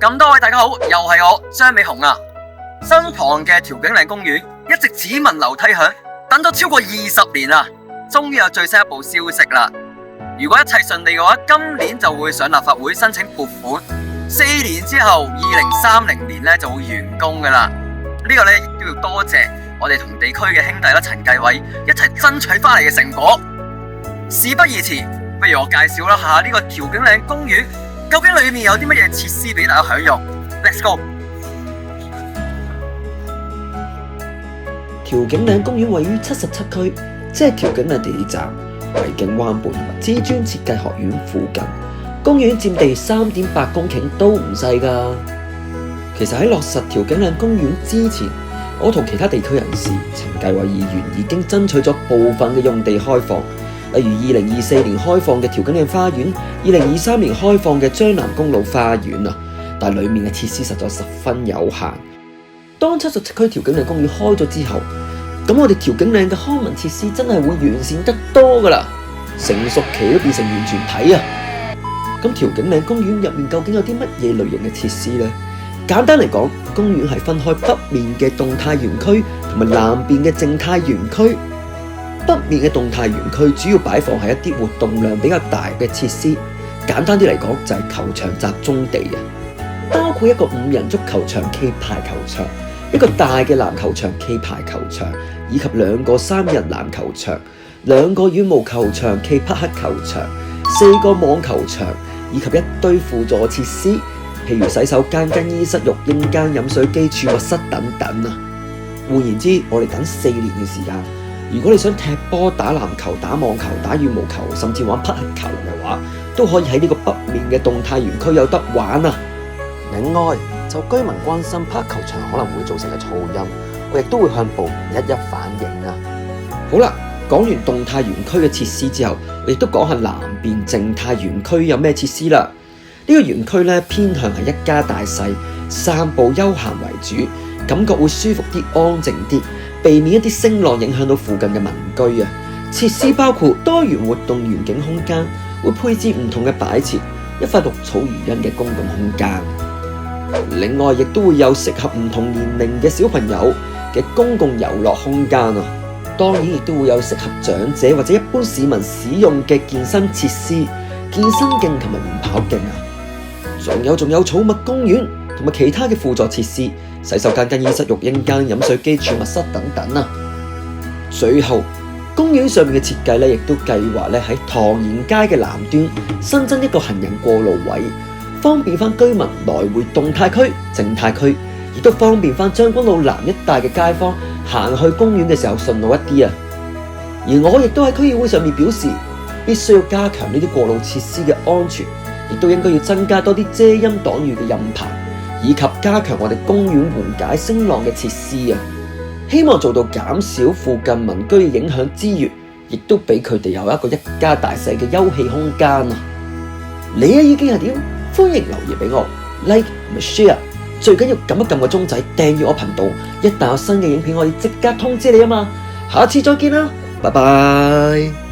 咁多位大家好，又係我張美雄啊！身旁嘅調景嶺公園一直只聞樓梯響，等咗超過20年啦，終於有最新一步消息啦！如果一切順利嘅話，今年就會上立法會申請撥款，4年之後2030年咧就會完工噶啦。呢個咧亦都要多謝我哋同地區嘅兄弟啦，陳繼偉一齊爭取翻嚟嘅成果。事不宜遲，不如我介紹一下呢個調景嶺公園。究竟裏面有啲乜嘢設施俾大家享用 ？Let's go！ 調景嶺公園位於77區，即係調景嶺地鐵站、維景灣畔同埋知專設計學院附近。公園佔地3.8公頃都唔細㗎。其實喺落實調景嶺公園之前，我同其他地區人士陳繼偉議員已經爭取咗部分嘅用地開放。例如2024年開放嘅調景嶺花園，2023年開放嘅將南公路花園啊，但係裡面嘅設施實在十分有限。當77區調景嶺公園開咗之後，咁我哋調景嶺嘅康文設施真係會完善得多㗎啦，成熟期都變成完全體啊！咁調景嶺公園入面究竟有啲乜嘢類型嘅設施呢？簡單嚟講，公園係分開北面嘅動態園區同埋南邊嘅靜態園區。北面嘅動態園區主要擺放係一啲活動量比較大嘅設施，簡單啲嚟講就係球場集中地啊，包括一個5人足球場暨排球場，一個大嘅籃球場暨排球場，以及2個3人籃球場、2個羽毛球場暨匹克球場、4個網球場，以及一堆輔助設施，譬如洗手間、更衣室、育嬰間、飲水機、儲物室等等啊。換言之，我哋等4年嘅時間。如果你想踢波、打籃球、打網球、打羽毛球，甚至玩匹克球嘅話，都可以喺呢個北面嘅動態園區有得玩啊！另外，就居民關心匹克球場可能會造成嘅噪音，我亦都會向部門一一反映啊！好啦，講完動態園區嘅設施之後，我亦都講下南邊靜態園區有咩設施啦。呢個園區咧偏向係一家大細、散步休閒為主，感覺會舒服啲、安靜啲。避免一啲聲浪影響到附近嘅民居啊！設施包括多元活動園景空間，會配置唔同嘅擺設，一塊綠草如茵嘅公共空間。另外，亦都會有適合唔同年齡嘅小朋友嘅公共遊樂空間啊！當然，亦都會有適合長者或者一般市民使用嘅健身設施、健身徑同埋緩跑徑啊！仲有寵物公園同埋其他嘅輔助設施。洗手間、更衣室、育嬰間、飲水機、儲物室等等啊！最後，公園上面嘅設計咧，亦都計劃咧喺唐賢街嘅南端新增一個行人過路位，方便翻居民來回動態區、靜態區，亦都方便翻將軍澳南一帶嘅街坊行去公園嘅時候順路一啲啊！而我亦都喺區議會上面表示，必須要加強呢啲過路設施嘅安全，亦都應該要增加多啲遮陰擋雨嘅蔭牌。以及加強我哋公園緩解聲浪嘅設施啊！希望做到減少附近民居嘅影響之餘，亦都俾佢哋有一個一家大細嘅休憩空間啊！你嘅意見係點？歡迎留言俾我 ，like 同埋 share， 最緊要撳一撳個鐘仔，訂閱我頻道，一旦有新嘅影片，我哋即刻通知你啊嘛！下次再見啦，拜拜。